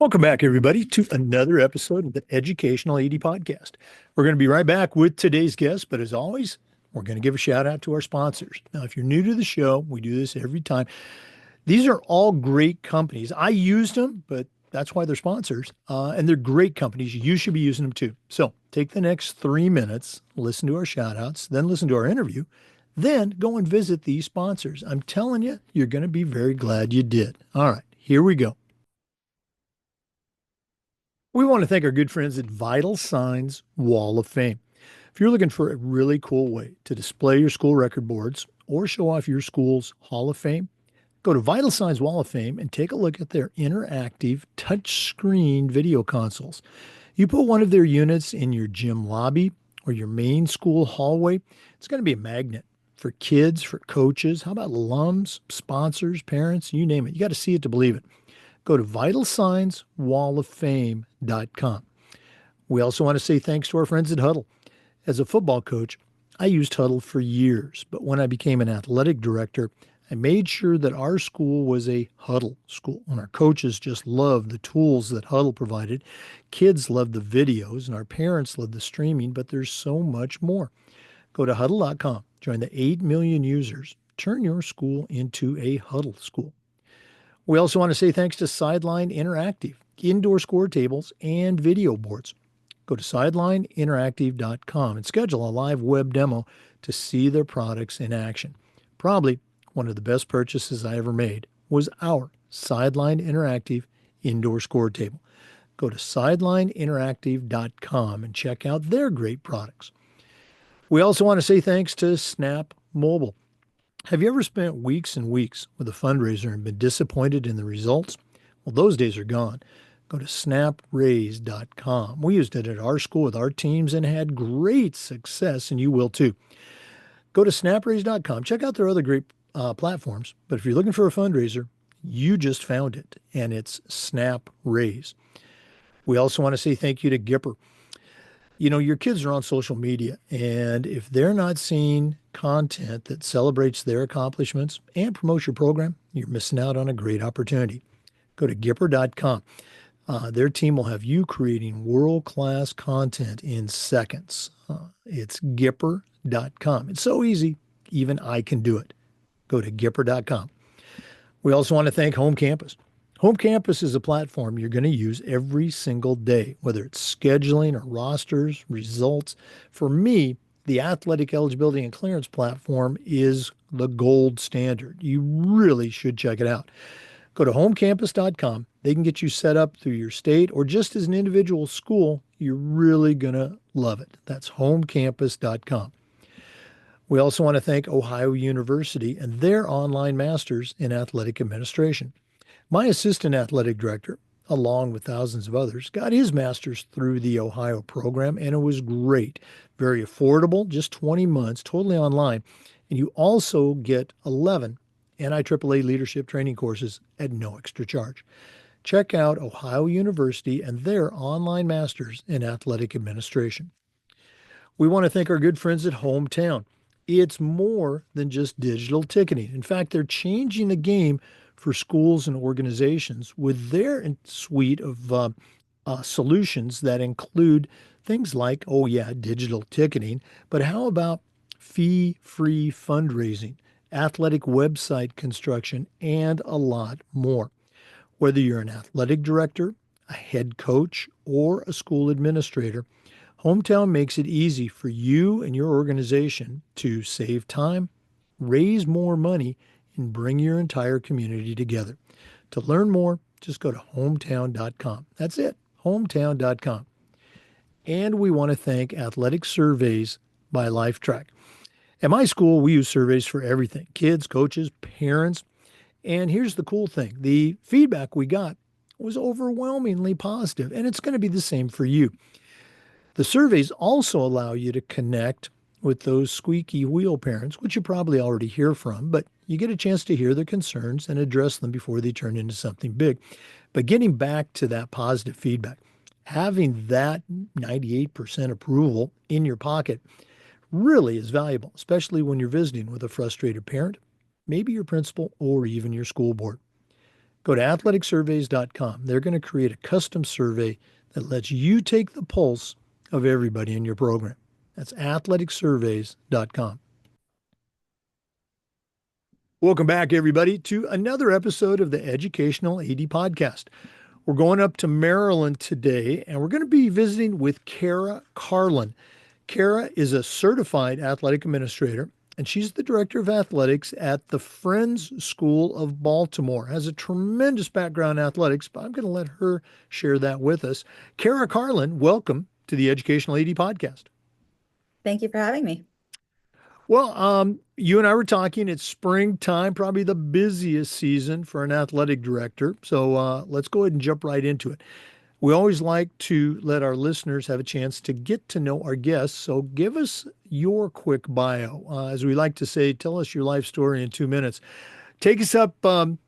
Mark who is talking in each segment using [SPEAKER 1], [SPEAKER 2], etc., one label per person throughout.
[SPEAKER 1] Welcome back, everybody, to another episode of the Educational AD Podcast. We're going to be right back with today's guest, but as always, we're going to give a shout out to our sponsors. Now, if you're new to the show, we do this every time. These are all great companies. I used them, but that's why they're sponsors, and they're great companies. You should be using them too. So take the next 3 minutes, listen to our shout outs, then listen to our interview, then go and visit these sponsors. I'm telling you, you're going to be very glad you did. All right, here we go. We want to thank our good friends at Vital Signs Wall of Fame. If you're looking for a really cool way to display your school record boards or show off your school's Hall of Fame, go to Vital Signs Wall of Fame and take a look at their interactive touchscreen video consoles. You put one of their units in your gym lobby or your main school hallway, it's going to be a magnet for kids, for coaches. How about alums, sponsors, parents, you name it. You got to see it to believe it. Go to vitalsignswalloffame.com. We also want to say thanks to our friends at Huddle. As a football coach, I used Huddle for years, but when I became an athletic director, I made sure that our school was a Huddle school. And our coaches just loved the tools that Huddle provided. Kids loved the videos, and our parents loved the streaming, but there's so much more. Go to huddle.com, join the 8 million users, turn your school into a Huddle school. We also want to say thanks to Sideline Interactive, indoor score tables, and video boards. Go to sidelineinteractive.com and schedule a live web demo to see their products in action. Probably one of the best purchases I ever made was our Sideline Interactive indoor score table. Go to sidelineinteractive.com and check out their great products. We also want to say thanks to Snap Mobile. Have you ever spent weeks and weeks with a fundraiser and been disappointed in the results? Well, those days are gone. Go to snapraise.com. We used it at our school with our teams and had great success, and you will too. Go to snapraise.com. Check out their other great platforms. But if you're looking for a fundraiser, you just found it, and it's Snap Raise. We also want to say thank you to Gipper. You know, your kids are on social media, and if they're not seeing content that celebrates their accomplishments and promotes your program, you're missing out on a great opportunity. Go to Gipper.com. Their team will have you creating world-class content in seconds. It's Gipper.com. It's so easy, even I can do it. Go to Gipper.com. We also want to thank Home Campus. Home Campus is a platform you're going to use every single day, whether it's scheduling or rosters, results. For me, the athletic eligibility and clearance platform is the gold standard. You really should check it out. Go to homecampus.com. They can get you set up through your state or just as an individual school. You're really going to love it. That's homecampus.com. We also want to thank Ohio University and their online masters in athletic administration. My assistant athletic director, along with thousands of others, got his master's through the Ohio program, and it was great. Very affordable, just 20 months, totally online. And you also get 11 NIAAA leadership training courses at no extra charge. Check out Ohio University and their online masters in athletic administration. We want to thank our good friends at Hometown. It's more than just digital ticketing. In fact, they're changing the game for schools and organizations with their suite of solutions that include things like, oh yeah, digital ticketing, but how about fee-free fundraising, athletic website construction, and a lot more. Whether you're an athletic director, a head coach, or a school administrator, Hometown makes it easy for you and your organization to save time, raise more money, and bring your entire community together. To learn more, just go to hometown.com. That's it, hometown.com. And we want to thank Athletic Surveys by LifeTrack. At my school, we use surveys for everything, kids, coaches, parents. And here's the cool thing. The feedback we got was overwhelmingly positive, and it's going to be the same for you. The surveys also allow you to connect with those squeaky wheel parents, which you probably already hear from, but you get a chance to hear their concerns and address them before they turn into something big. But getting back to that positive feedback, having that 98% approval in your pocket really is valuable, especially when you're visiting with a frustrated parent, maybe your principal, or even your school board. Go to athleticsurveys.com. They're going to create a custom survey that lets you take the pulse of everybody in your program. That's athleticsurveys.com. Welcome back, everybody, to another episode of the Educational AD Podcast. We're going up to Maryland today, and we're going to be visiting with Kara Carlin. Kara is a certified athletic administrator, and she's the director of athletics at the Friends School of Baltimore. Has a tremendous background in athletics, but I'm going to let her share that with us. Kara Carlin, welcome to the Educational AD Podcast.
[SPEAKER 2] Thank you for having me.
[SPEAKER 1] Well, you and I were talking. It's springtime, probably the busiest season for an athletic director. So let's go ahead and jump right into it. We always like to let our listeners have a chance to get to know our guests. So give us your quick bio. As we like to say, tell us your life story in 2 minutes. Take us up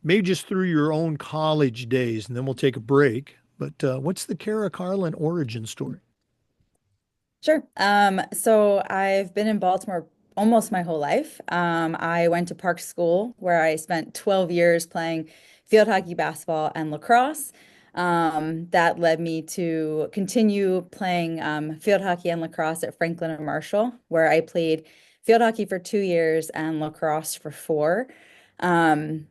[SPEAKER 1] maybe just through your own college days, and then we'll take a break. But what's the Kara Carlin origin story?
[SPEAKER 2] Sure. So I've been in Baltimore almost my whole life. I went to Park School where I spent 12 years playing field hockey, basketball, and lacrosse. That led me to continue playing field hockey and lacrosse at Franklin and Marshall, where I played field hockey for 2 years and lacrosse for four. Um,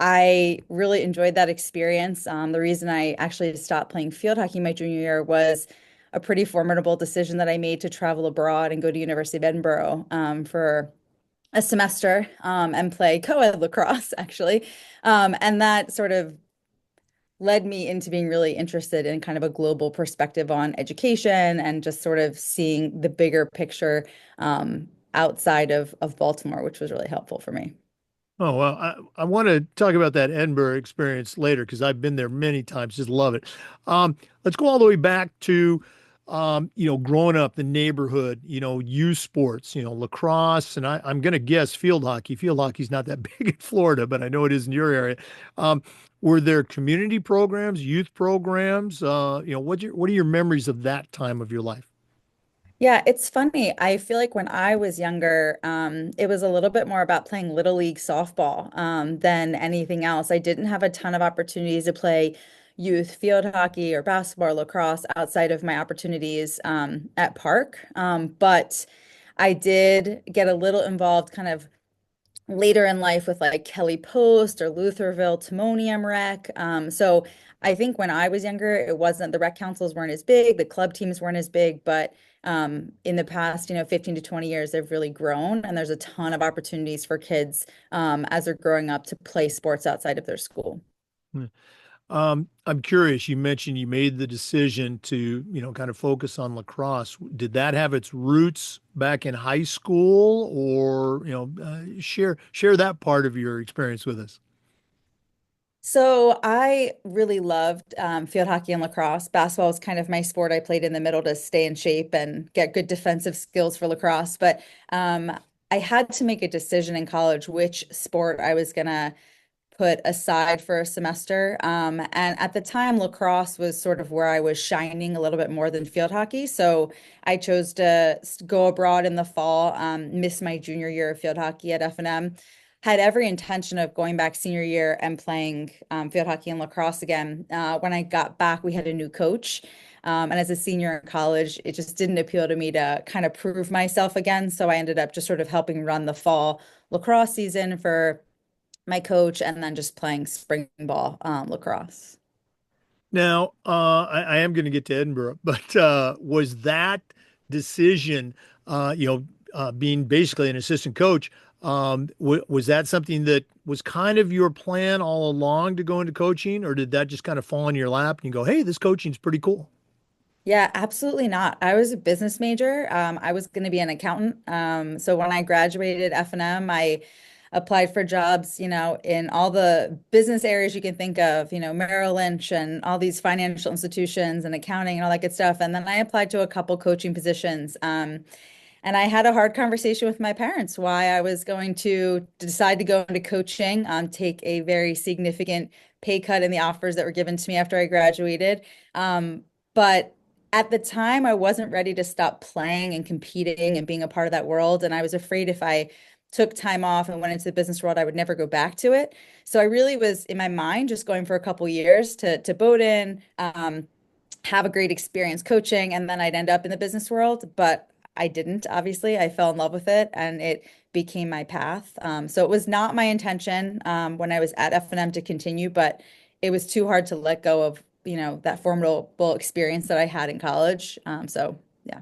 [SPEAKER 2] I really enjoyed that experience. The reason I actually stopped playing field hockey my junior year was a pretty formidable decision that I made to travel abroad and go to University of Edinburgh for a semester and play co-ed lacrosse, actually. And that sort of led me into being really interested in kind of a global perspective on education and just sort of seeing the bigger picture outside of Baltimore, which was really helpful for me.
[SPEAKER 1] Oh, well, I want to talk about that Edinburgh experience later because I've been there many times, just love it. Let's go all the way back to, growing up, the neighborhood, youth sports, lacrosse, and I'm going to guess field hockey. Field hockey's not that big in Florida, but I know it is in your area. Um, were there community programs, youth programs? What are your memories of that time of your life?
[SPEAKER 2] Yeah, it's funny. I feel like when I was younger, it was a little bit more about playing Little League softball than anything else. I didn't have a ton of opportunities to play youth field hockey or basketball or lacrosse outside of my opportunities at Park. But I did get a little involved kind of later in life with like Kelly Post or Lutherville Timonium Rec. So I think when I was younger, it wasn't the rec councils weren't as big, the club teams weren't as big, but in the past, 15 to 20 years, they've really grown, and there's a ton of opportunities for kids as they're growing up to play sports outside of their school.
[SPEAKER 1] I'm curious, you mentioned you made the decision to, kind of focus on lacrosse. Did that have its roots back in high school or, share that part of your experience with us?
[SPEAKER 2] So I really loved field hockey and lacrosse. Basketball was kind of my sport. I played in the middle to stay in shape and get good defensive skills for lacrosse. But um, I had to make a decision in college which sport I was gonna put aside for a semester. And at the time, lacrosse was sort of where I was shining a little bit more than field hockey. So I chose to go abroad in the fall, miss my junior year of field hockey at F&M. Had every intention of going back senior year and playing field hockey and lacrosse again. When I got back, we had a new coach. And as a senior in college, it just didn't appeal to me to kind of prove myself again. So I ended up just sort of helping run the fall lacrosse season for my coach and then just playing spring ball lacrosse.
[SPEAKER 1] Now, I am going to get to Edinburgh, but was that decision, being basically an assistant coach, was that something that was kind of your plan all along to go into coaching, or did that just kind of fall in your lap and you go, hey, this coaching's pretty cool?
[SPEAKER 2] Yeah, absolutely not. I was a business major. I was going to be an accountant. So when I graduated F&M, I applied for jobs, in all the business areas you can think of, Merrill Lynch and all these financial institutions and accounting and all that good stuff. And then I applied to a couple coaching positions. And I had a hard conversation with my parents why I was going to decide to go into coaching, take a very significant pay cut in the offers that were given to me after I graduated. But at the time, I wasn't ready to stop playing and competing and being a part of that world. And I was afraid if I took time off and went into the business world, I would never go back to it. So I really was in my mind just going for a couple years to boat in, have a great experience coaching, and then I'd end up in the business world. But I didn't, obviously. I fell in love with it and it became my path. So it was not my intention when I was at F&M to continue, but it was too hard to let go of, that formidable experience that I had in college. So yeah.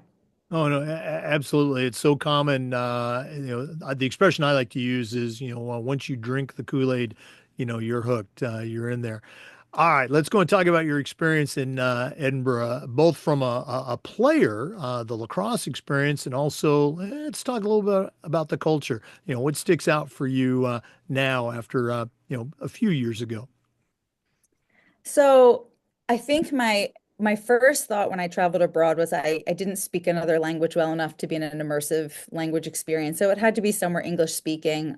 [SPEAKER 1] Oh no, absolutely. It's so common. The expression I like to use is, once you drink the Kool-Aid, you're hooked. You're in there. All right, let's go and talk about your experience in Edinburgh, both from a player, the lacrosse experience, and also let's talk a little bit about the culture. What sticks out for you now after a few years ago?
[SPEAKER 2] So I think my first thought when I traveled abroad was I didn't speak another language well enough to be in an immersive language experience. So it had to be somewhere English speaking.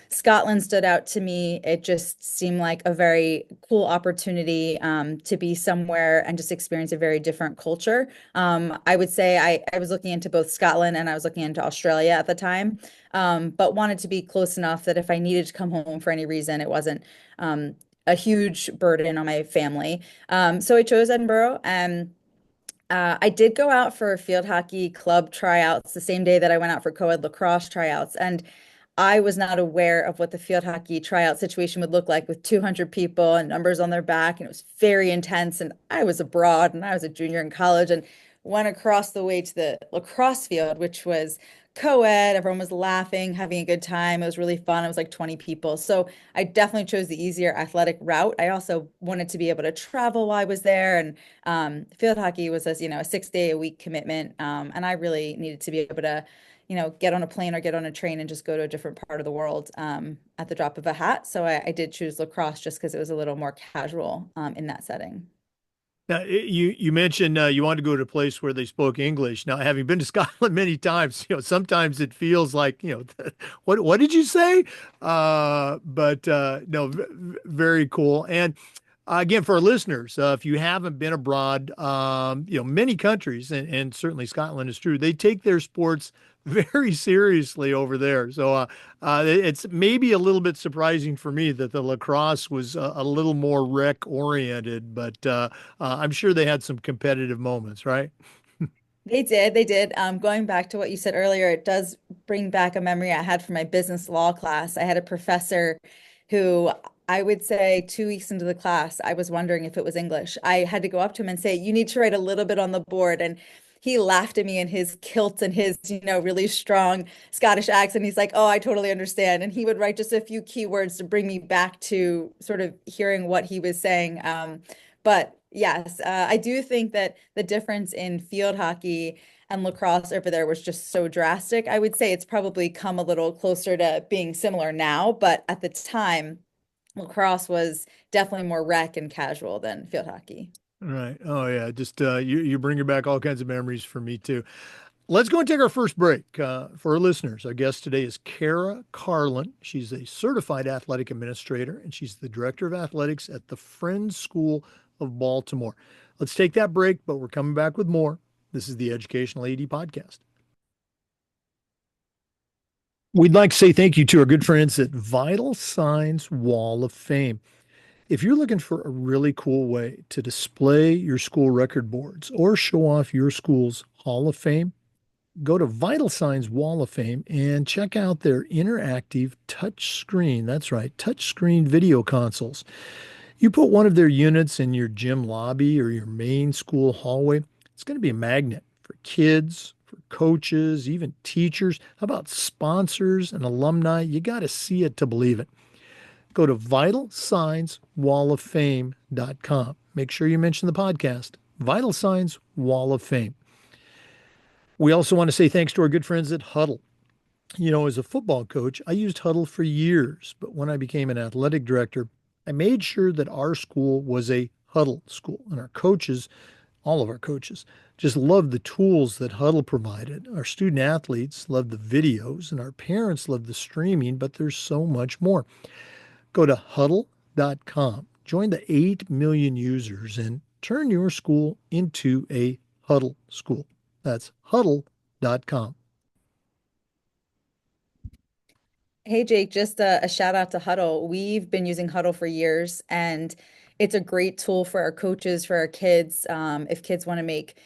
[SPEAKER 2] Scotland stood out to me. It just seemed like a very cool opportunity to be somewhere and just experience a very different culture. I would say I was looking into both Scotland and I was looking into Australia at the time, but wanted to be close enough that if I needed to come home for any reason, it wasn't a huge burden on my family. So I chose Edinburgh, and I did go out for field hockey club tryouts the same day that I went out for co-ed lacrosse tryouts. And I was not aware of what the field hockey tryout situation would look like with 200 people and numbers on their back. And it was very intense. And I was abroad and I was a junior in college and went across the way to the lacrosse field, which was co-ed. Everyone was laughing, having a good time. It was really fun. It was like 20 people. So I definitely chose the easier athletic route. I also wanted to be able to travel while I was there. And field hockey was, as you know, a 6 day a week commitment. And I really needed to be able to get on a plane or get on a train and just go to a different part of the world at the drop of a hat. So I did choose lacrosse just because it was a little more casual in that setting.
[SPEAKER 1] Now, you mentioned you wanted to go to a place where they spoke English. Now, having been to Scotland many times, sometimes it feels like, what did you say? But no, very cool. And again, for our listeners, if you haven't been abroad, many countries, and certainly Scotland is true, they take their sports very seriously over there. So it's maybe a little bit surprising for me that the lacrosse was a little more rec oriented, but I'm sure they had some competitive moments, right?
[SPEAKER 2] They did. They did. Going back to what you said earlier, it does bring back a memory I had from my business law class. I had a professor who I would say 2 weeks into the class, I was wondering if it was English. I had to go up to him and say, "You need to write a little bit on the board." And he laughed at me in his kilt and his, really strong Scottish accent. He's like, "Oh, I totally understand." And he would write just a few keywords to bring me back to sort of hearing what he was saying. But yes, I do think that the difference in field hockey and lacrosse over there was just so drastic. I would say it's probably come a little closer to being similar now, but at the time, lacrosse was definitely more rec and casual than field hockey.
[SPEAKER 1] Right. Oh yeah. Just you bringing back all kinds of memories for me too. Let's go and take our first break. For our listeners, our guest today is Kara Carlin. She's a certified athletic administrator and she's the director of athletics at the Friends School of Baltimore. Let's take that break, but we're coming back with more. This is the Educational AD Podcast. We'd like to say thank you to our good friends at Vital Signs Wall of Fame. If you're looking for a really cool way to display your school record boards or show off your school's Hall of Fame, go to Vital Signs Wall of Fame and check out their interactive touch screen. That's right, touch screen video consoles. You put one of their units in your gym lobby or your main school hallway, it's going to be a magnet for kids, for coaches, even teachers. How about sponsors and alumni? You got to see it to believe it. Go to vitalsignswalloffame.com. Make sure you mention the podcast, Vital Signs Wall of Fame. We also want to say thanks to our good friends at Huddle. As a football coach, I used Huddle for years, but when I became an athletic director, I made sure that our school was a Huddle school. And our coaches, all of our coaches, just loved the tools that Huddle provided. Our student athletes loved the videos, and our parents loved the streaming, but there's so much more. Go to huddle.com, join the 8 million users, and turn your school into a Huddle school. That's huddle.com.
[SPEAKER 2] Hey Jake, just a shout out to Huddle. We've been using Huddle for years, and it's a great tool for our coaches, for our kids. If kids want to make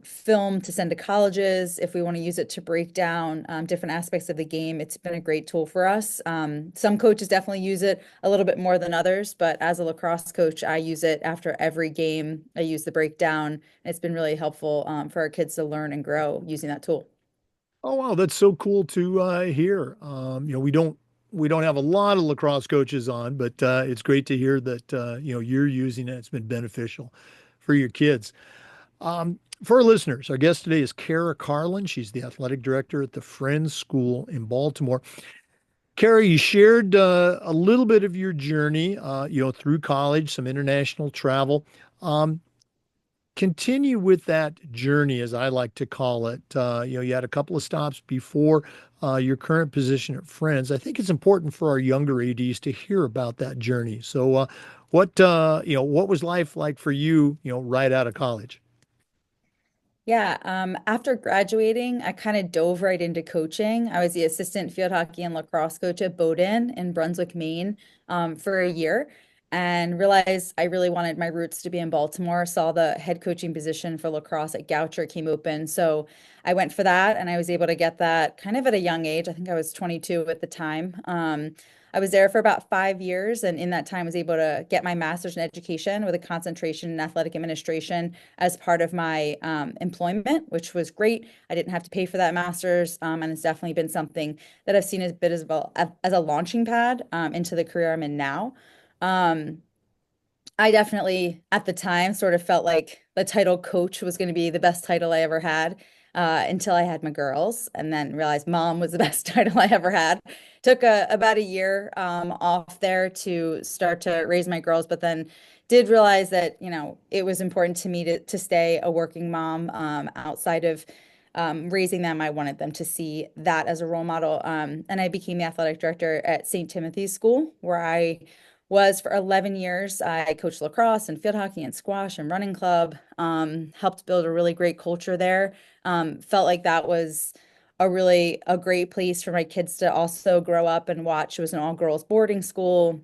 [SPEAKER 2] film to send to colleges, if we want to use it to break down different aspects of the game, it's been a great tool for us. Some coaches definitely use it a little bit more than others, but as a lacrosse coach, I use it after every game. I use the breakdown, and it's been really helpful for our kids to learn and grow using that tool.
[SPEAKER 1] Oh wow, that's so cool to hear. We don't have a lot of lacrosse coaches on, but it's great to hear that you're using it. It's been beneficial for your kids. For our listeners, our guest today is Kara Carlin. She's the athletic director at the Friends School in Baltimore. Kara, you shared a little bit of your journey, through college, some international travel. Um, Continue with that journey, as I like to call it. You had a couple of stops before your current position at Friends. I think it's important for our younger ADs to hear about that journey. So, what was life like for you, right out of college?
[SPEAKER 2] Yeah, after graduating, I kind of dove right into coaching. I was the assistant field hockey and lacrosse coach at Bowdoin in Brunswick, Maine, for a year, and realized I really wanted my roots to be in Baltimore. Saw the head coaching position for lacrosse at Goucher came open, so I went for that, and I was able to get that kind of at a young age. I think I was 22 at the time. I was there for about 5 years, and in that time was able to get my master's in education with a concentration in athletic administration as part of my employment, which was great. I didn't have to pay for that master's, and it's definitely been something that I've seen as a bit as a launching pad into the career I'm in now. Um, I definitely, at the time, sort of felt like the title coach was going to be the best title I ever had until I had my girls, and then realized mom was the best title I ever had. Took about a year off there to start to raise my girls, but then did realize that, it was important to me to stay a working mom outside of raising them. I wanted them to see that as a role model. And I became the athletic director at St. Timothy's School, where I was for 11 years. I coached lacrosse and field hockey and squash and running club, helped build a really great culture there. Felt like that was a great place for my kids to also grow up and watch. It was an all girls boarding school,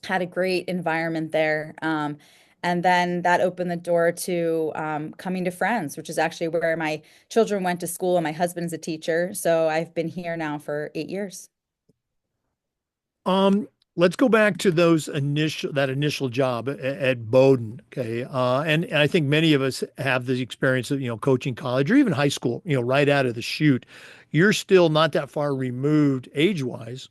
[SPEAKER 2] had a great environment there. And then that opened the door to coming to Friends, which is actually where my children went to school, and my husband's a teacher. So I've been here now for 8 years.
[SPEAKER 1] Um, let's go back to that initial job at Bowdoin. Okay. And I think many of us have the experience of, coaching college or even high school, right out of the chute. You're still not that far removed age-wise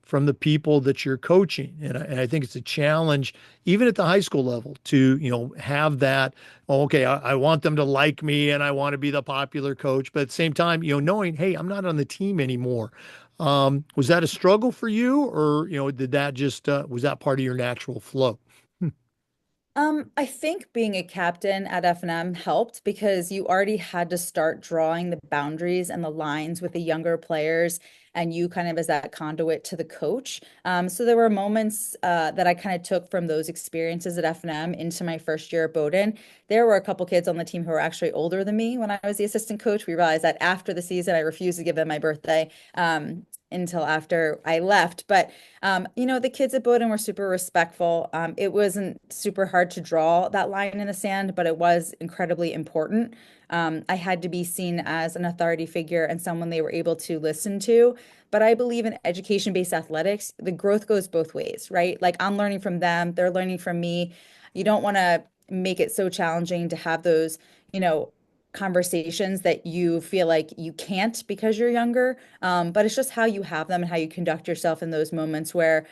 [SPEAKER 1] from the people that you're coaching. And I think it's a challenge, even at the high school level, to, have that, oh, okay, I want them to like me and I want to be the popular coach. But at the same time, knowing, hey, I'm not on the team anymore. Was that a struggle for you, or, did that just, was that part of your natural flow?
[SPEAKER 2] I think being a captain at F&M helped because you already had to start drawing the boundaries and the lines with the younger players, and you kind of as that conduit to the coach. So there were moments that I kind of took from those experiences at F&M into my first year at Bowdoin. There were a couple kids on the team who were actually older than me when I was the assistant coach. We realized that after the season, I refused to give them my birthday. Until after I left. But the kids at Bowdoin were super respectful. It wasn't super hard to draw that line in the sand, but it was incredibly important. I had to be seen as an authority figure and someone they were able to listen to. But I believe in education-based athletics, the growth goes both ways, right? Like I'm learning from them, they're learning from me. You don't want to make it so challenging to have those, you know, conversations that you feel like you can't because you're younger. But it's just how you have them and how you conduct yourself in those moments where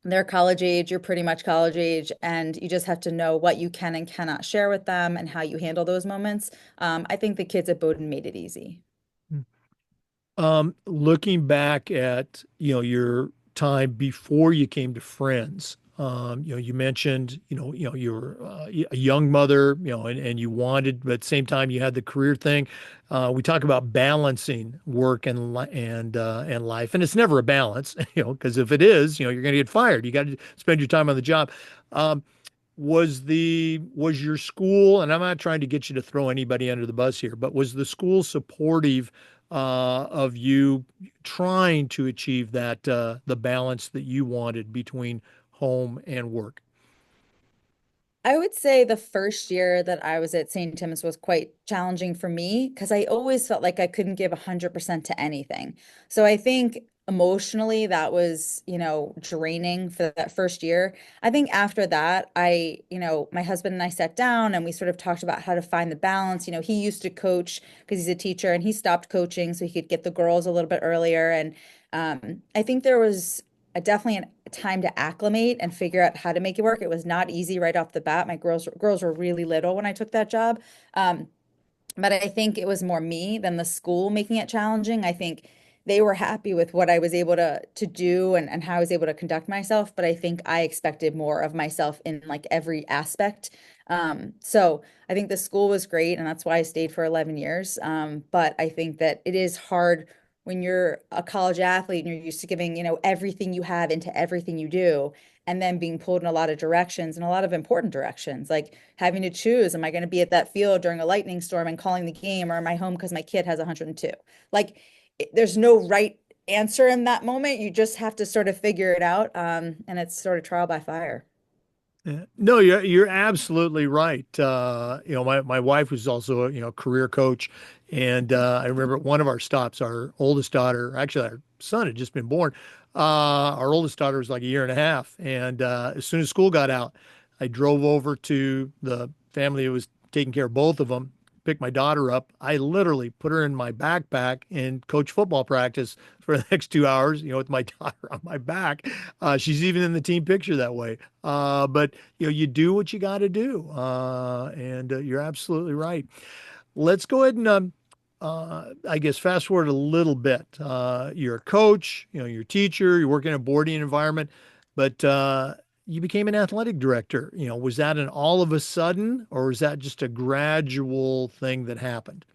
[SPEAKER 2] they're college age, you're pretty much college age, and you just have to know what you can and cannot share with them and how you handle those moments. I think the kids at Bowdoin made it easy.
[SPEAKER 1] Looking back at, your time before you came to Friends, you mentioned, you were a young mother, and you wanted, but at the same time you had the career thing. We talk about balancing work and life, and it's never a balance, because if it is, you're going to get fired. You got to spend your time on the job. Um, was your school, and I'm not trying to get you to throw anybody under the bus here, but was the school supportive of you trying to achieve that the balance that you wanted between home and work?
[SPEAKER 2] I would say the first year that I was at St. Tim's was quite challenging for me because I always felt like I couldn't give 100% to anything. So I think emotionally that was, draining for that first year. I think after that, my husband and I sat down and we sort of talked about how to find the balance. He used to coach because he's a teacher and he stopped coaching so he could get the girls a little bit earlier. And I think there was definitely a time to acclimate and figure out how to make it work. It was not easy right off the bat. My girls were really little when I took that job. But I think it was more me than the school making it challenging. I think they were happy with what I was able to do and how I was able to conduct myself. But I think I expected more of myself in like every aspect. So I think the school was great, and that's why I stayed for 11 years. But I think that it is hard when you're a college athlete and you're used to giving, everything you have into everything you do, and then being pulled in a lot of directions and a lot of important directions, like having to choose, am I going to be at that field during a lightning storm and calling the game, or am I home because my kid has 102? Like, there's no right answer in that moment. You just have to sort of figure it out. And it's sort of trial by fire.
[SPEAKER 1] Yeah. No, you're absolutely right. My wife was also a career coach, and I remember at one of our stops, our oldest daughter, actually our son had just been born. Our oldest daughter was like a year and a half, and as soon as school got out, I drove over to the family who was taking care of both of them, picked my daughter up. I literally put her in my backpack and coach football practice for the next 2 hours, with my daughter on my back. She's even in the team picture that way. But you do what you got to do, and you're absolutely right. Let's go ahead and I guess fast forward a little bit. You're a coach, you're a teacher, you're working in a boarding environment, but you became an athletic director. Was that an all of a sudden, or was that just a gradual thing that happened?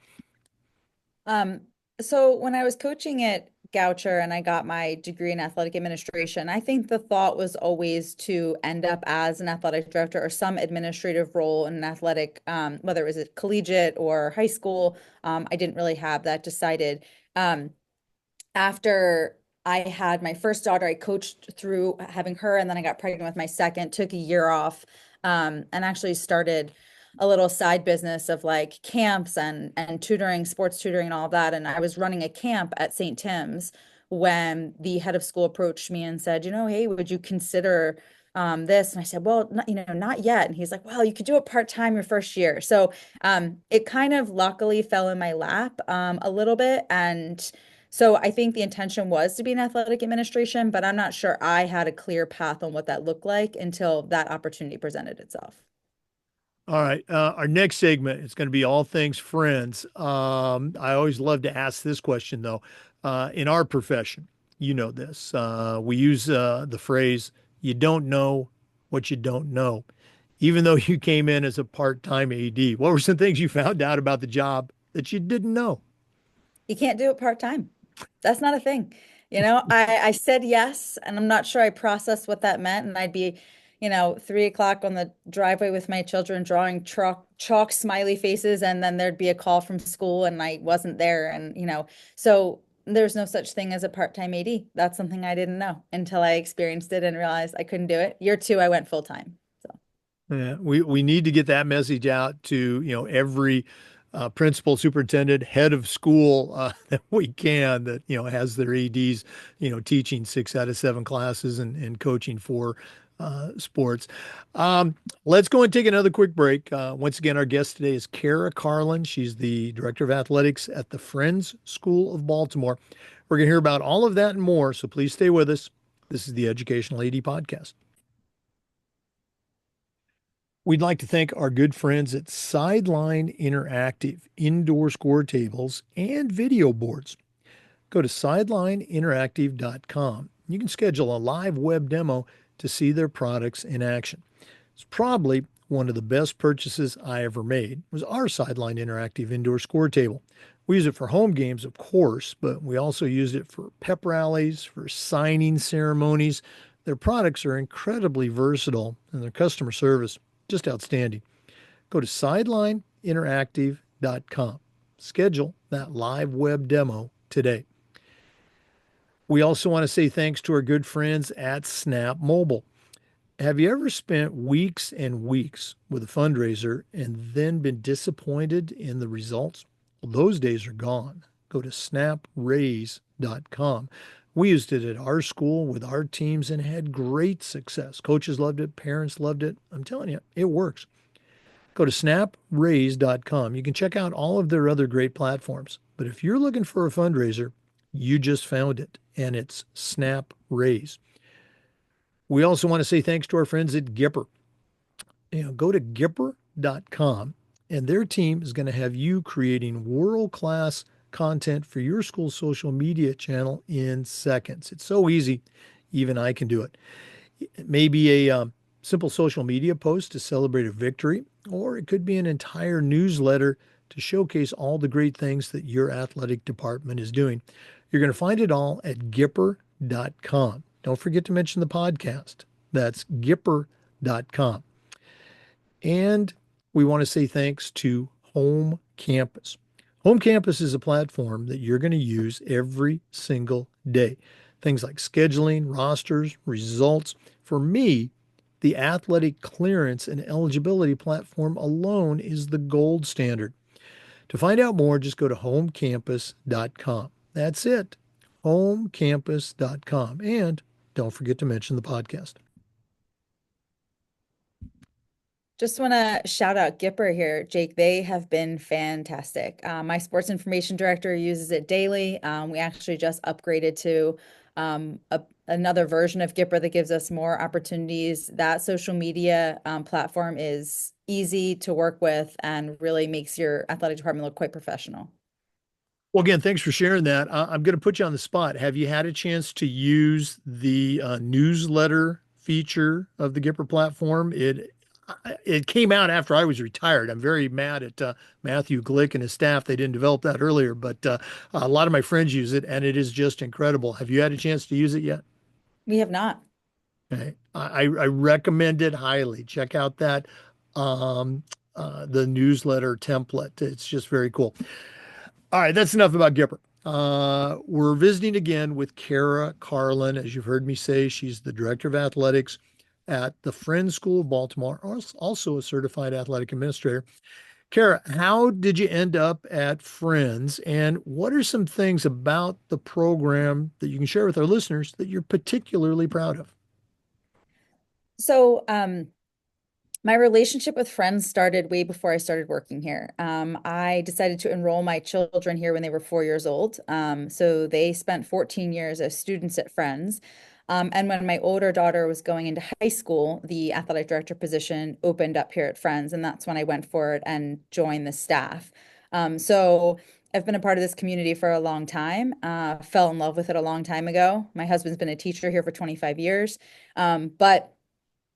[SPEAKER 2] Um, so when I was coaching at Goucher and I got my degree in athletic administration, I think the thought was always to end up as an athletic director or some administrative role in an athletic, whether it was at collegiate or high school. I didn't really have that decided. Um, After I had my first daughter, I coached through having her, and then I got pregnant with my second, took a year off, and actually started a little side business of like camps and tutoring, sports tutoring, and all of that. And I was running a camp at St. Tim's when the head of school approached me and said, hey, would you consider this? And I said, well, not yet. And he's like, well, you could do it part-time your first year. So it kind of luckily fell in my lap a little bit. And so I think the intention was to be in athletic administration, but I'm not sure I had a clear path on what that looked like until that opportunity presented itself.
[SPEAKER 1] All right. Our next segment is going to be all things friends. I always love to ask this question, though. In our profession, you know this. We use the phrase, you don't know what you don't know. Even though you came in as a part-time AD, what were some things you found out about the job that you didn't know?
[SPEAKER 2] You can't do it part-time. That's not a thing. I said yes, and I'm not sure I processed what that meant. And I'd be, 3 o'clock on the driveway with my children drawing chalk smiley faces, and then there'd be a call from school and I wasn't there. And, so there's no such thing as a part-time AD. That's something I didn't know until I experienced it and realized I couldn't do it. Year two, I went full-time. So.
[SPEAKER 1] Yeah, we need to get that message out to, every principal, superintendent, head of school that we can that, has their ADs, teaching 6 out of 7 classes and coaching 4 sports. Let's go and take another quick break. Once again, our guest today is Kara Carlin. She's the director of athletics at the Friends School of Baltimore. We're going to hear about all of that and more, so please stay with us. This is the Educational AD Podcast. We'd like to thank our good friends at Sideline Interactive indoor score tables and video boards. Go to sidelineinteractive.com. You can schedule a live web demo to see their products in action. It's probably one of the best purchases I ever made was our Sideline Interactive indoor score table. We use it for home games, of course, but we also use it for pep rallies, for signing ceremonies. Their products are incredibly versatile and their customer service just outstanding. Go to sidelineinteractive.com. Schedule that live web demo today. We also want to say thanks to our good friends at Snap Mobile. Have you ever spent weeks and weeks with a fundraiser and then been disappointed in the results? Well, those days are gone. Go to snapraise.com. We used it at our school with our teams and had great success. Coaches loved it, parents loved it. I'm telling you, it works. Go to snapraise.com. You can check out all of their other great platforms. But if you're looking for a fundraiser, you just found it, and it's Snap Raise. We also want to say thanks to our friends at Gipper. Go to Gipper.com, and their team is going to have you creating world-class content for your school's social media channel in seconds. It's so easy, even I can do it. It may be a simple social media post to celebrate a victory, or it could be an entire newsletter to showcase all the great things that your athletic department is doing. You're going to find it all at Gipper.com. Don't forget to mention the podcast. That's Gipper.com. And we want to say thanks to Home Campus. Home Campus is a platform that you're going to use every single day. Things like scheduling, rosters, results. For me, the athletic clearance and eligibility platform alone is the gold standard. To find out more, just go to homecampus.com. That's it, homecampus.com. And don't forget to mention the podcast.
[SPEAKER 2] Just want to shout out Gipper here, Jake. They have been fantastic. My sports information director uses it daily. We actually just upgraded to another version of Gipper that gives us more opportunities. That social media platform is easy to work with and really makes your athletic department look quite professional.
[SPEAKER 1] Well, again, thanks for sharing that. I'm going to put you on the spot. Have you had a chance to use the newsletter feature of the Gipper platform? It came out after I was retired. I'm very mad at Matthew Glick and his staff. They didn't develop that earlier, but a lot of my friends use it, and it is just incredible. Have you had a chance to use it yet?
[SPEAKER 2] We have not.
[SPEAKER 1] Okay. I recommend it highly. Check out that the newsletter template. It's just very cool. All right, that's enough about Gipper. We're visiting again with Kara Carlin. As you've heard me say, she's the director of athletics at the Friends School of Baltimore, also a certified athletic administrator. Kara, how did you end up at Friends, and what are some things about the program that you can share with our listeners that you're particularly proud of?
[SPEAKER 2] So, my relationship with Friends started way before I started working here. I decided to enroll my children here when they were 4 years old. So they spent 14 years as students at Friends. And when my older daughter was going into high school, the athletic director position opened up here at Friends. And that's when I went for it and joined the staff. So I've been a part of this community for a long time, fell in love with it a long time ago. My husband's been a teacher here for 25 years. But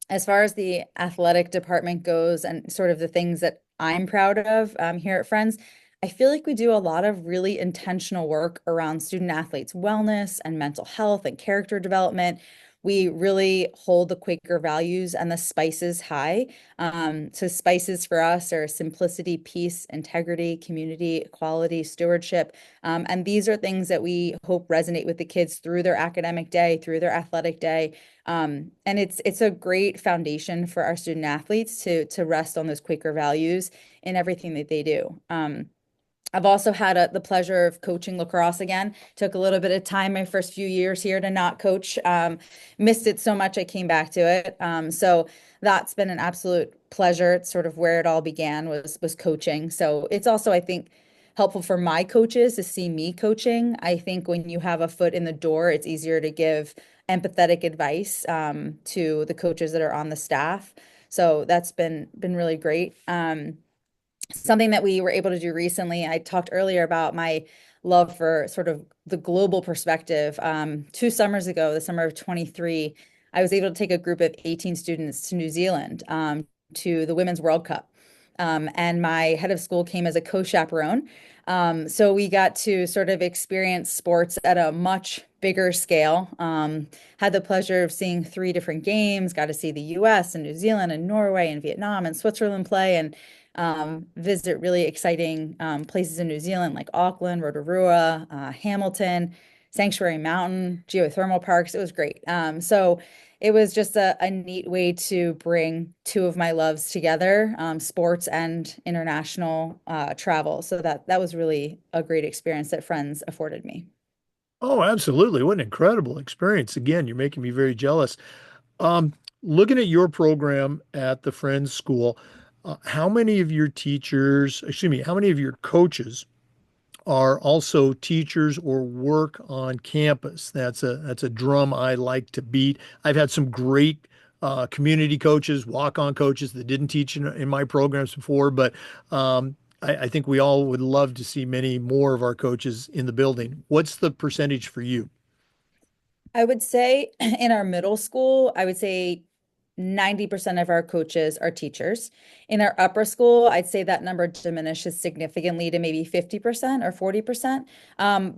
[SPEAKER 2] as far as the athletic department goes and sort of the things that I'm proud of here at Friends, I feel like we do a lot of really intentional work around student athletes' wellness and mental health and character development. We really hold the Quaker values and the spices high. So spices for us are simplicity, peace, integrity, community, equality, stewardship. And these are things that we hope resonate with the kids through their academic day, through their athletic day. And it's a great foundation for our student athletes to rest on those Quaker values in everything that they do. I've also had the pleasure of coaching lacrosse again. Took a little bit of time my first few years here to not coach. Missed it so much I came back to it. So that's been an absolute pleasure. It's sort of where it all began was coaching. So it's also, I think, helpful for my coaches to see me coaching. I think when you have a foot in the door, it's easier to give empathetic advice to the coaches that are on the staff. So that's been really great. Something that we were able to do recently, I talked earlier about my love for sort of the global perspective. 2 summers ago, the summer of 23, I was able to take a group of 18 students to New Zealand to the Women's World Cup. And my head of school came as a co-chaperone. So we got to sort of experience sports at a much bigger scale. Had the pleasure of seeing three different games, got to see the US and New Zealand and Norway and Vietnam and Switzerland play, and visit really exciting places in New Zealand like Auckland, Rotorua, Hamilton, Sanctuary Mountain, geothermal parks. It was great. So it was just a neat way to bring two of my loves together, sports and international travel. So that was really a great experience that Friends afforded me.
[SPEAKER 1] Oh, absolutely. What an incredible experience. Again, you're making me very jealous. Um, Looking at your program at the Friends School, how many of your teachers, excuse me, how many of your coaches are also teachers or work on campus? That's a drum I like to beat. I've had some great community coaches, walk-on coaches that didn't teach in my programs before, but I think we all would love to see many more of our coaches in the building. What's the percentage for you?
[SPEAKER 2] I would say in our middle school, I would say 90% of our coaches are teachers. In our upper school, I'd say that number diminishes significantly to maybe 50% or 40%.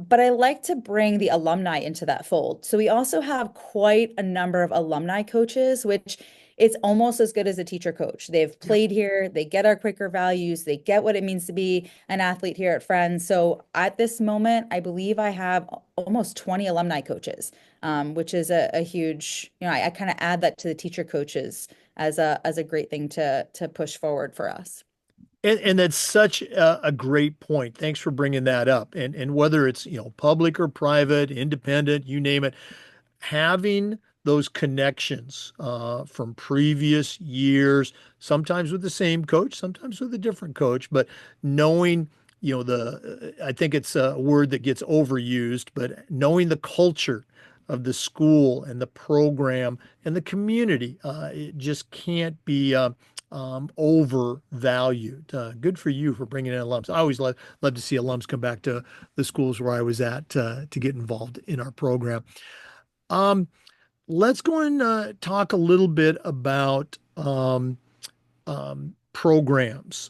[SPEAKER 2] But I like to bring the alumni into that fold. So we also have quite a number of alumni coaches, which it's almost as good as a teacher coach. They've
[SPEAKER 1] Yep.
[SPEAKER 2] played here, they get our Quaker values, they get what it means to be an athlete here at Friends. So at this moment, I believe I have almost 20 alumni coaches, which is a huge, I kind of add that to the teacher coaches as a great thing to push forward for us.
[SPEAKER 1] And that's such a great point. Thanks for bringing that up. And whether it's, public or private, independent, you name it, having those connections from previous years, sometimes with the same coach, sometimes with a different coach, but knowing, I think it's a word that gets overused, but knowing the culture of the school and the program and the community, it just can't be overvalued. Good for you for bringing in alums. I always love to see alums come back to the schools where I was at to get involved in our program. Um, let's go and talk a little bit about programs.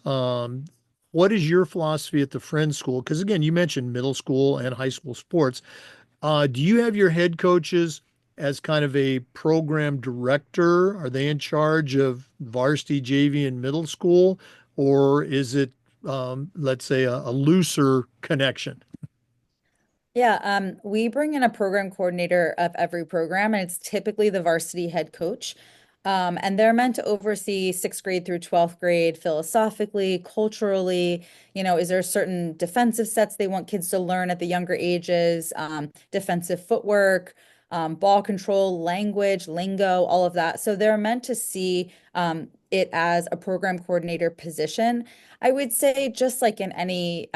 [SPEAKER 1] What is your philosophy at the Friends School? Because again, you mentioned middle school and high school sports. Do you have your head coaches as kind of a program director? Are they in charge of varsity, JV, and middle school? Or is it, let's say, a looser connection?
[SPEAKER 2] Yeah, we bring in a program coordinator of every program, and it's typically the varsity head coach. And they're meant to oversee sixth grade through 12th grade philosophically, culturally. Is there certain defensive sets they want kids to learn at the younger ages, defensive footwork, ball control, language, lingo, all of that. So they're meant to see it as a program coordinator position. I would say just like in any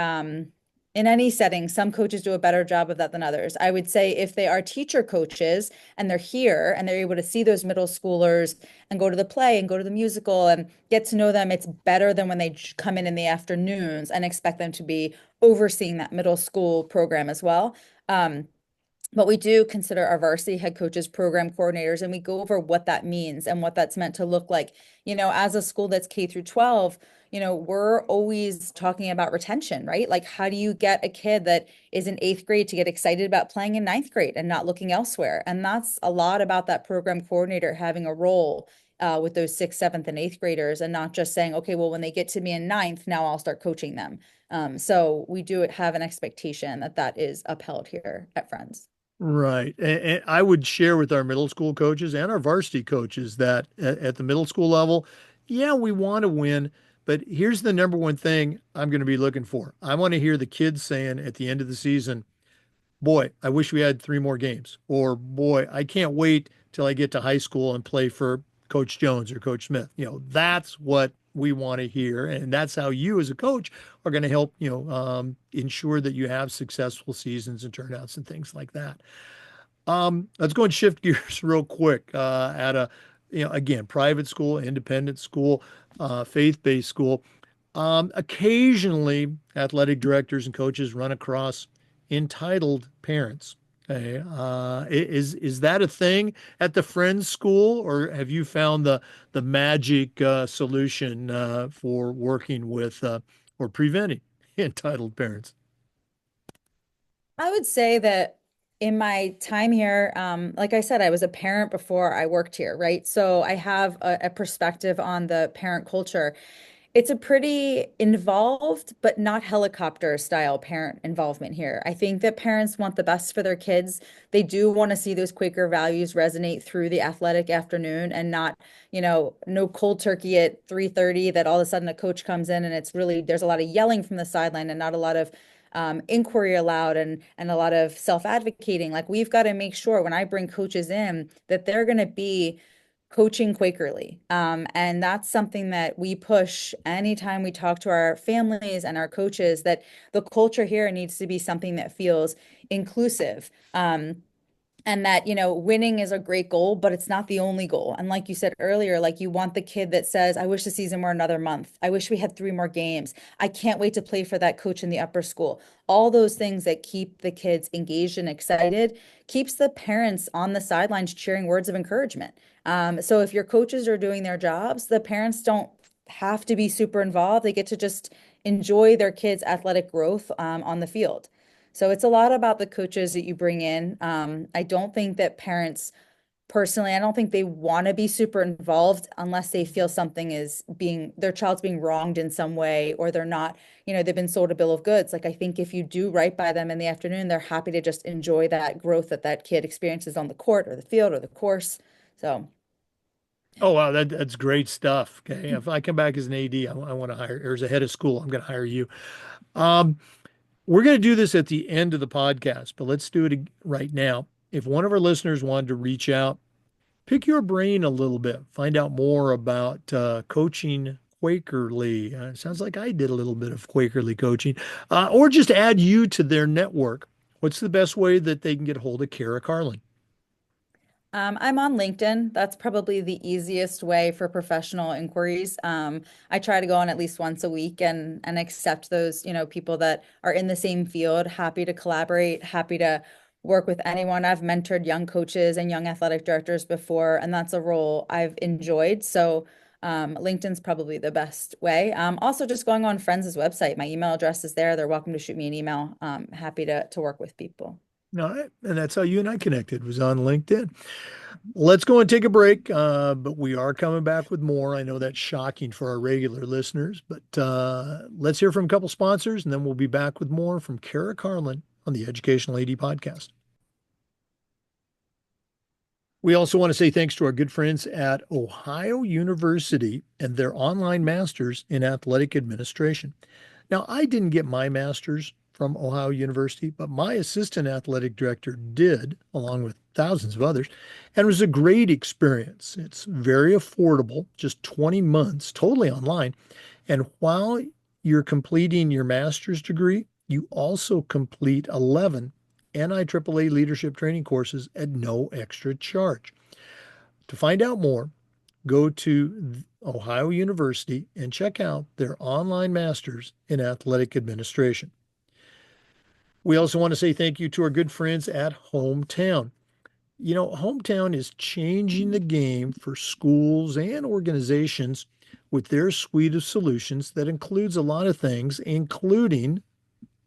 [SPEAKER 2] setting, some coaches do a better job of that than others. I would say if they are teacher coaches and they're here and they're able to see those middle schoolers and go to the play and go to the musical and get to know them, it's better than when they come in the afternoons and expect them to be overseeing that middle school program as well. But we do consider our varsity head coaches program coordinators, and we go over what that means and what that's meant to look like. As a school that's K through 12, we're always talking about retention, right? Like, how do you get a kid that is in eighth grade to get excited about playing in ninth grade and not looking elsewhere? And that's a lot about that program coordinator having a role with those sixth, seventh, and eighth graders, and not just saying, okay, well, when they get to me in ninth, now I'll start coaching them. So we do have an expectation that that is upheld here at Friends.
[SPEAKER 1] Right. And I would share with our middle school coaches and our varsity coaches that at the middle school level, yeah, we want to win, but here's the number one thing I'm going to be looking for. I want to hear the kids saying at the end of the season, boy, I wish we had three more games. Or boy, I can't wait till I get to high school and play for Coach Jones or Coach Smith. That's what we want to hear. And that's how you as a coach are going to help, ensure that you have successful seasons and turnouts and things like that. Let's go and shift gears real quick at a, again, private school, independent school, faith-based school. Occasionally, athletic directors and coaches run across entitled parents Okay. Is that a thing at the Friends School, or have you found the magic solution for working with or preventing entitled parents?
[SPEAKER 2] I would say that in my time here, like I said, I was a parent before I worked here, right? So I have a perspective on the parent culture. It's a pretty involved, but not helicopter style parent involvement here. I think that parents want the best for their kids. They do want to see those Quaker values resonate through the athletic afternoon and not, no cold turkey at 3:30 that all of a sudden a coach comes in and it's really there's a lot of yelling from the sideline and not a lot of inquiry allowed and a lot of self-advocating. Like we've got to make sure when I bring coaches in that they're going to be coaching Quakerly. And that's something that we push anytime we talk to our families and our coaches, that the culture here needs to be something that feels inclusive. And that, winning is a great goal, but it's not the only goal. And like you said earlier, like you want the kid that says, I wish the season were another month. I wish we had three more games. I can't wait to play for that coach in the upper school. All those things that keep the kids engaged and excited keeps the parents on the sidelines cheering words of encouragement. So if your coaches are doing their jobs, the parents don't have to be super involved. They get to just enjoy their kids' athletic growth on the field. So it's a lot about the coaches that you bring in. I don't think that parents, personally, I don't think they want to be super involved unless they feel something is their child's being wronged in some way, or they're not, they've been sold a bill of goods. Like I think if you do right by them in the afternoon, they're happy to just enjoy that growth that that kid experiences on the court or the field or the course. So.
[SPEAKER 1] Oh wow, that's great stuff. Okay, if I come back as an AD, I want to hire, or as a head of school, I'm going to hire you. Um, we're going to do this at the end of the podcast, but let's do it right now. If one of our listeners wanted to reach out, pick your brain a little bit, find out more about coaching Quakerly. It sounds like I did a little bit of Quakerly coaching, or just add you to their network. What's the best way that they can get a hold of Kara Carlin?
[SPEAKER 2] I'm on LinkedIn. That's probably the easiest way for professional inquiries. I try to go on at least once a week and accept those, people that are in the same field, happy to collaborate, happy to work with anyone. I've mentored young coaches and young athletic directors before, and that's a role I've enjoyed. So LinkedIn's probably the best way. Also, just going on Friends' website, my email address is there. They're welcome to shoot me an email. Happy to work with people.
[SPEAKER 1] All right, and that's how you and I connected, was on LinkedIn. Let's go and take a break, but we are coming back with more. I know that's shocking for our regular listeners, but let's hear from a couple sponsors, and then we'll be back with more from Kara Carlin on the Educational AD Podcast. We also want to say thanks to our good friends at Ohio University and their online masters in athletic administration. Now, I didn't get my master's from Ohio University, but my assistant athletic director did, along with thousands of others, and it was a great experience. It's very affordable, just 20 months, totally online. And while you're completing your master's degree, you also complete 11 NIAAA leadership training courses at no extra charge. To find out more, go to Ohio University and check out their online masters in athletic administration. We also want to say thank you to our good friends at Hometown. You know, Hometown is changing the game for schools and organizations with their suite of solutions that includes a lot of things, including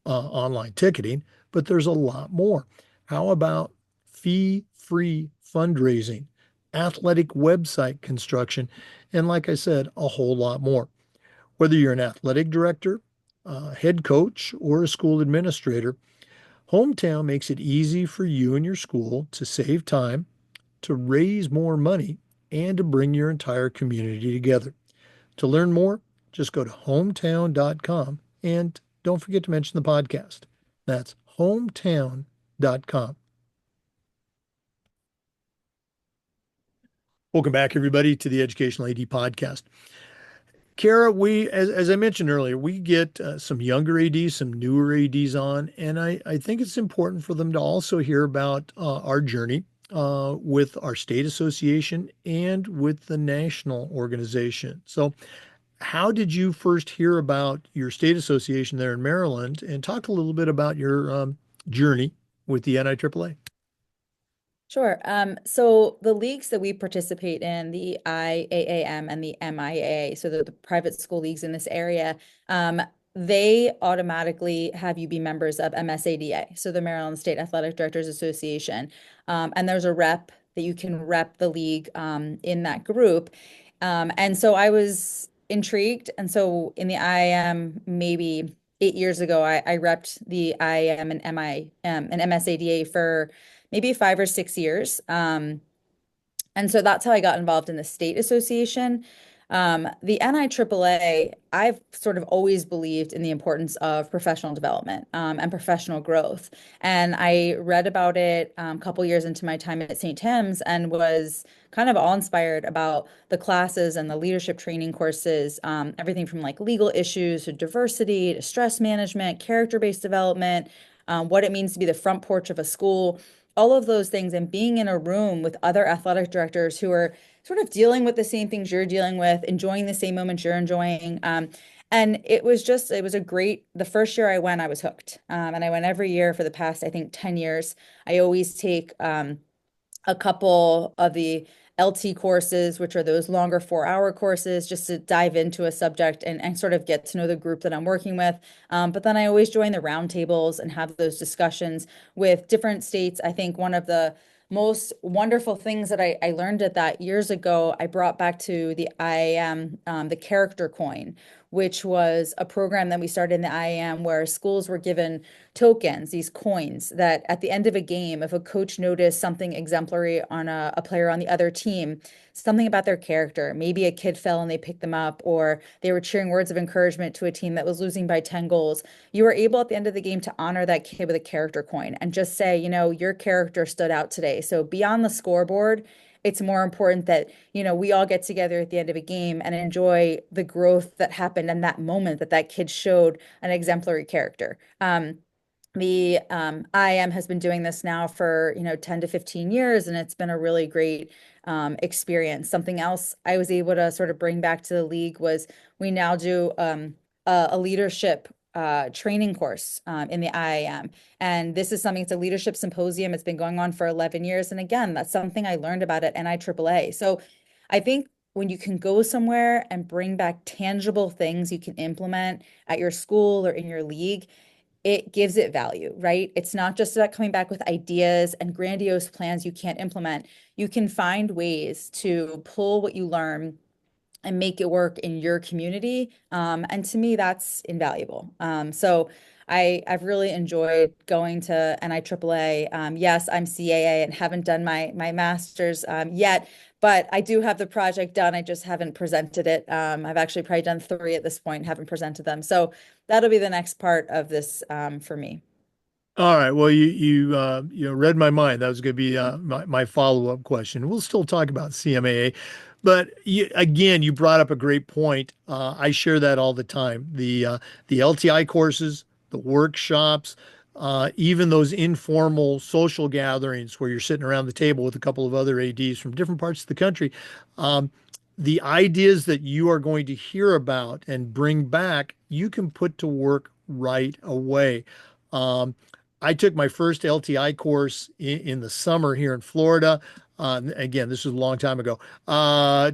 [SPEAKER 1] online ticketing, but there's a lot more. How about fee-free fundraising, athletic website construction, and like I said, a whole lot more. Whether you're an athletic director, head coach, or a school administrator, Hometown makes it easy for you and your school to save time, to raise more money, and to bring your entire community together. To learn more, just go to hometown.com and don't forget to mention the podcast. That's hometown.com. Welcome back, everybody, to the Educational AD Podcast. Kara, as I mentioned earlier, we get some younger ADs, some newer ADs on, and I think it's important for them to also hear about our journey with our state association and with the national organization. So, how did you first hear about your state association there in Maryland? And talk a little bit about your journey with the NIAAA.
[SPEAKER 2] Sure. So the leagues that we participate in, the IAAM and the MIA, so the private school leagues in this area, they automatically have you be members of MSADA, so the Maryland State Athletic Directors Association. And there's a rep that you can rep the league in that group. And so I was intrigued. And so in the IAM, maybe 8 years ago, I repped the IAM and and MSADA for maybe 5 or 6 years. And so that's how I got involved in the state association. The NIAAA, I've sort of always believed in the importance of professional development and professional growth. And I read about it a couple years into my time at St. Tim's and was kind of awe-inspired about the classes and the leadership training courses, everything from like legal issues to diversity to stress management, character-based development, what it means to be the front porch of a school, all of those things, and being in a room with other athletic directors who are sort of dealing with the same things you're dealing with, enjoying the same moments you're enjoying. And it was a great, the first year I went, I was hooked. And I went every year for the past, I think, 10 years. I always take a couple of the LT courses, which are those longer 4 hour courses, just to dive into a subject and sort of get to know the group that I'm working with. But then I always join the roundtables and have those discussions with different states. I think one of the most wonderful things that I learned at that years ago, I brought back to the IAM, the character coin, which was a program that we started in the IAM where schools were given tokens, these coins that at the end of a game, if a coach noticed something exemplary on a player on the other team, something about their character, maybe a kid fell and they picked them up, or they were cheering words of encouragement to a team that was losing by 10 goals, you were able at the end of the game to honor that kid with a character coin and just say, your character stood out today. So beyond the scoreboard, it's more important that, we all get together at the end of a game and enjoy the growth that happened and that moment that that kid showed an exemplary character. The IM has been doing this now for 10 to 15 years, and it's been a really great experience. Something else I was able to sort of bring back to the league was we now do a leadership training course in the IIM. And this is something, it's a leadership symposium. It's been going on for 11 years. And again, that's something I learned about at NIAAA. So I think when you can go somewhere and bring back tangible things you can implement at your school or in your league, it gives it value, right? It's not just about coming back with ideas and grandiose plans you can't implement. You can find ways to pull what you learn and make it work in your community. And to me, that's invaluable. So I've really enjoyed going to NIAAA. Yes, I'm CAA and haven't done my master's yet, but I do have the project done. I just haven't presented it. I've actually probably done three at this point, haven't presented them. So that'll be the next part of this for me.
[SPEAKER 1] All right. Well, you read my mind. That was going to be my follow-up question. We'll still talk about CMAA, but again, you brought up a great point. I share that all the time. The LTI courses, the workshops, even those informal social gatherings where you're sitting around the table with a couple of other ADs from different parts of the country. Um, the ideas that you are going to hear about and bring back, you can put to work right away. Um, I took my first LTI course in the summer here in Florida. Again, this was a long time ago.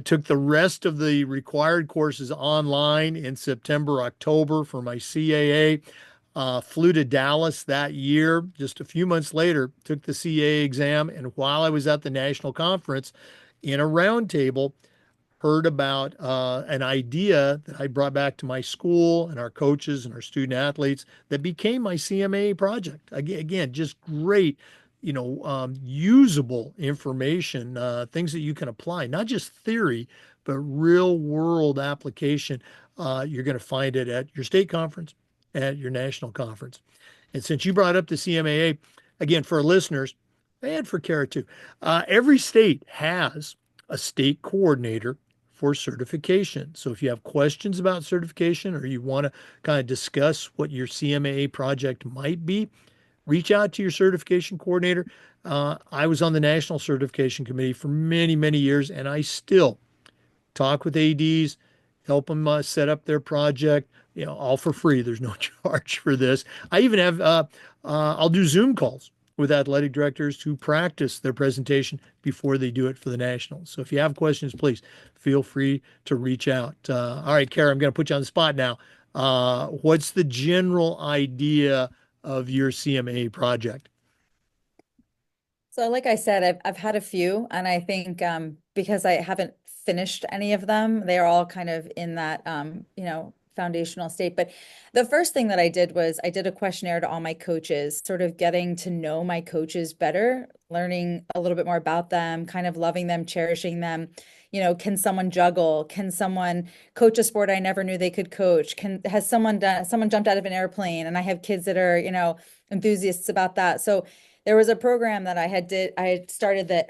[SPEAKER 1] Took the rest of the required courses online in September, October for my CAA. Flew to Dallas that year. Just a few months later, took the CAA exam. And while I was at the national conference in a roundtable, heard about an idea that I brought back to my school and our coaches and our student athletes that became my CMA project. Again, just great, usable information, things that you can apply, not just theory, but real world application. You're going to find it at your state conference, at your national conference. And since you brought up the CMAA, again, for our listeners, and for Kara too, every state has a state coordinator for certification. So if you have questions about certification or you want to kind of discuss what your CMAA project might be, reach out to your certification coordinator. I was on the National Certification Committee for many, many years, and I still talk with ADs, help them set up their project, all for free. There's no charge for this. I even have, I'll do Zoom calls with athletic directors to practice their presentation before they do it for the nationals. So if you have questions, please feel free to reach out. All right, Kara, I'm going to put you on the spot now. What's the general idea of your CMA project?
[SPEAKER 2] So, like I said, I've had a few, and I think because I haven't finished any of them, they are all kind of in that foundational state. But the first thing that I did was I did a questionnaire to all my coaches, sort of getting to know my coaches better, learning a little bit more about them, kind of loving them, cherishing them. Can someone juggle? Can someone coach a sport I never knew they could coach? Has someone jumped out of an airplane? And I have kids that are, enthusiasts about that. So there was a program that I had started that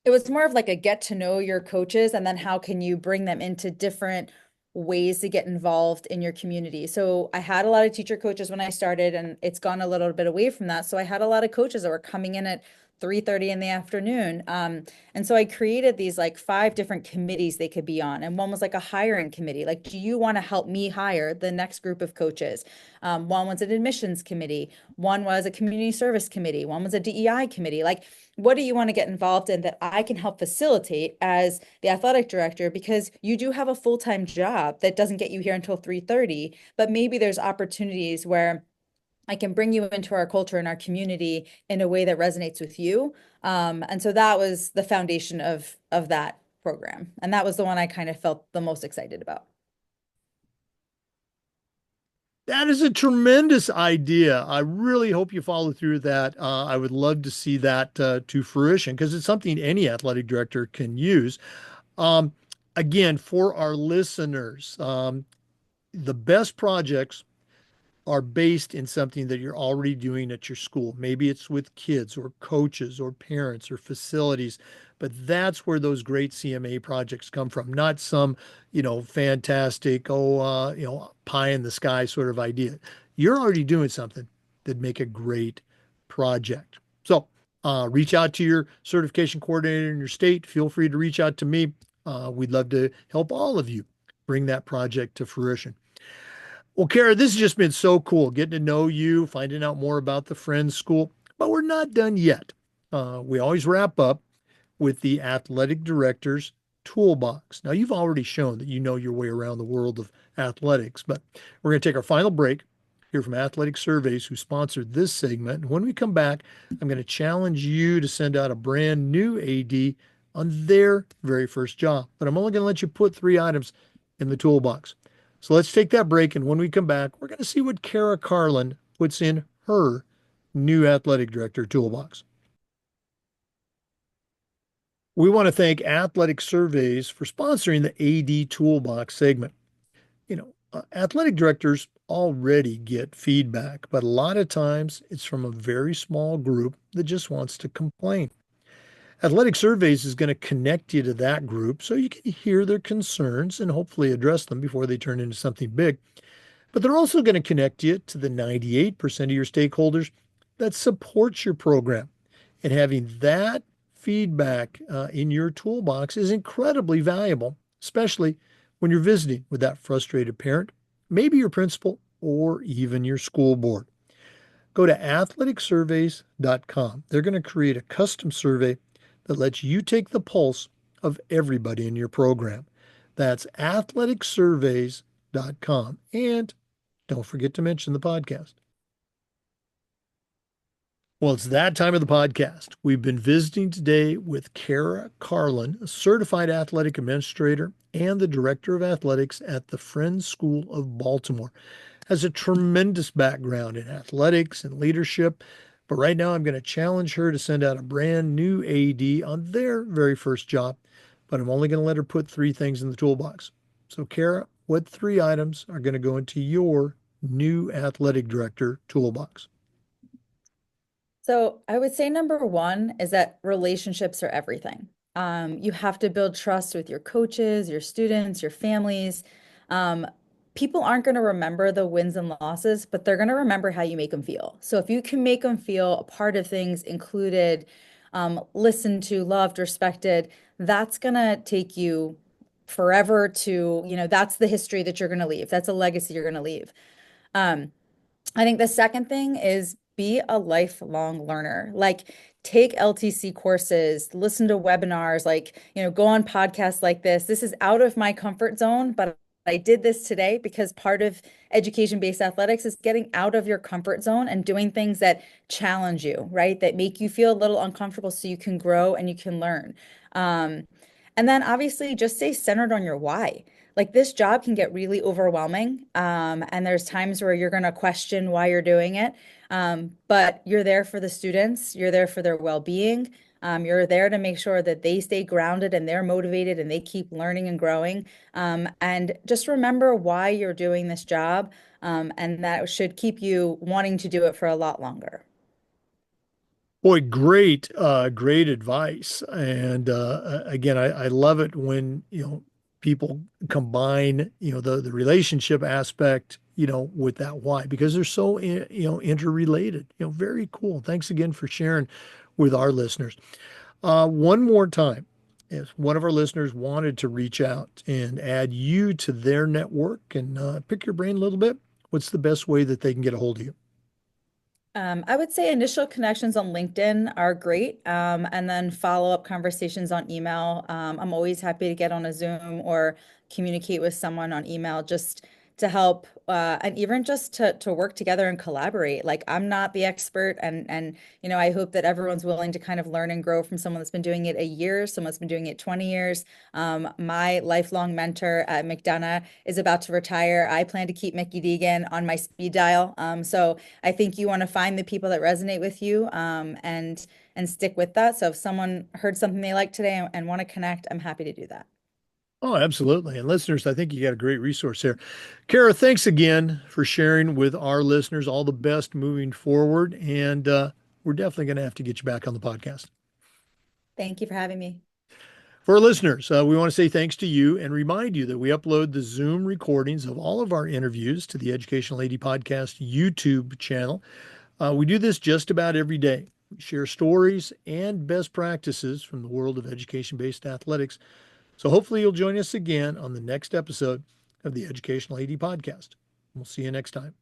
[SPEAKER 2] it was more of like a get to know your coaches and then how can you bring them into different ways to get involved in your community. So I had a lot of teacher coaches when I started and it's gone a little bit away from that. So I had a lot of coaches that were coming in at 3:30 in the afternoon. And so I created these like 5 different committees they could be on. And one was like a hiring committee. Like, do you want to help me hire the next group of coaches? One was an admissions committee. One was a community service committee. One was a DEI committee. Like, what do you want to get involved in that I can help facilitate as the athletic director? Because you do have a full-time job that doesn't get you here until 3:30, but maybe there's opportunities where I can bring you into our culture and our community in a way that resonates with you. And so that was the foundation of that program. And that was the one I kind of felt the most excited about.
[SPEAKER 1] That is a tremendous idea. I really hope you follow through with that. I would love to see that to fruition because it's something any athletic director can use. Um, Again, for our listeners, the best projects are based in something that you're already doing at your school. Maybe it's with kids or coaches or parents or facilities, but that's where those great CMA projects come from, not some, fantastic, pie in the sky sort of idea. You're already doing something that'd make a great project. So reach out to your certification coordinator in your state. Feel free to reach out to me. We'd love to help all of you bring that project to fruition. Well, Kara, this has just been so cool getting to know you, finding out more about the Friends School, but we're not done yet. We always wrap up with the athletic director's toolbox. Now, you've already shown that you know your way around the world of athletics, but we're going to take our final break, hear from Athletic Surveys, who sponsored this segment. And when we come back, I'm going to challenge you to send out a brand new AD on their very first job. But I'm only going to let you put 3 items in the toolbox. So let's take that break. And when we come back, we're going to see what Kara Carlin puts in her new athletic director toolbox. We want to thank Athletic Surveys for sponsoring the AD Toolbox segment. Athletic directors already get feedback, but a lot of times it's from a very small group that just wants to complain. Athletic Surveys is going to connect you to that group so you can hear their concerns and hopefully address them before they turn into something big. But they're also going to connect you to the 98% of your stakeholders that support your program. And having that feedback in your toolbox is incredibly valuable, especially when you're visiting with that frustrated parent, maybe your principal, or even your school board. Go to athleticsurveys.com. They're going to create a custom survey that lets you take the pulse of everybody in your program. That's athleticsurveys.com. And don't forget to mention the podcast. Well, it's that time of the podcast. We've been visiting today with Kara Carlin, a certified athletic administrator and the director of athletics at the Friends School of Baltimore. Has a tremendous background in athletics and leadership. But right now, I'm going to challenge her to send out a brand new AD on their very first job. But I'm only going to let her put 3 things in the toolbox. So, Kara, what 3 items are going to go into your new athletic director toolbox?
[SPEAKER 2] So I would say number one is that relationships are everything. You have to build trust with your coaches, your students, your families. Um, People aren't going to remember the wins and losses, but they're going to remember how you make them feel. So if you can make them feel a part of things, included, listened to, loved, respected, that's going to take you forever to, that's the history that you're going to leave. That's a legacy you're going to leave. Um, I think the second thing is be a lifelong learner. Like take LTC courses, listen to webinars, like, go on podcasts like this. This is out of my comfort zone, but I did this today because part of education-based athletics is getting out of your comfort zone and doing things that challenge you, right? That make you feel a little uncomfortable so you can grow and you can learn. Um, and then obviously just stay centered on your why. Like this job can get really overwhelming. And there's times where you're going to question why you're doing it. But you're there for the students, you're there for their well-being. You're there to make sure that they stay grounded and they're motivated and they keep learning and growing. And just remember why you're doing this job. And that should keep you wanting to do it for a lot longer.
[SPEAKER 1] Boy, great advice. And again, I love it when, people combine, the relationship aspect, with that why, because they're so, interrelated. Very cool. Thanks again for sharing with our listeners. One more time, if one of our listeners wanted to reach out and add you to their network and pick your brain a little bit, what's the best way that they can get a hold of you?
[SPEAKER 2] I would say initial connections on LinkedIn are great, and then follow-up conversations on email. I'm always happy to get on a Zoom or communicate with someone on email just to help, and even just to work together and collaborate. Like I'm not the expert, and I hope that everyone's willing to kind of learn and grow from someone that's been doing it a year, someone that's been doing it 20 years. My lifelong mentor at McDonough is about to retire. I plan to keep Mickey Deegan on my speed dial. So I think you want to find the people that resonate with you, and stick with that. So if someone heard something they like today and want to connect, I'm happy to do that.
[SPEAKER 1] Oh, absolutely. And listeners, I think you got a great resource here. Kara, thanks again for sharing with our listeners. All the best moving forward. And we're definitely going to have to get you back on the podcast.
[SPEAKER 2] Thank you for having me.
[SPEAKER 1] For our listeners, we want to say thanks to you and remind you that we upload the Zoom recordings of all of our interviews to the Educational AD Podcast YouTube channel. We do this just about every day. We share stories and best practices from the world of education-based athletics. So hopefully you'll join us again on the next episode of the Educational AD Podcast. We'll see you next time.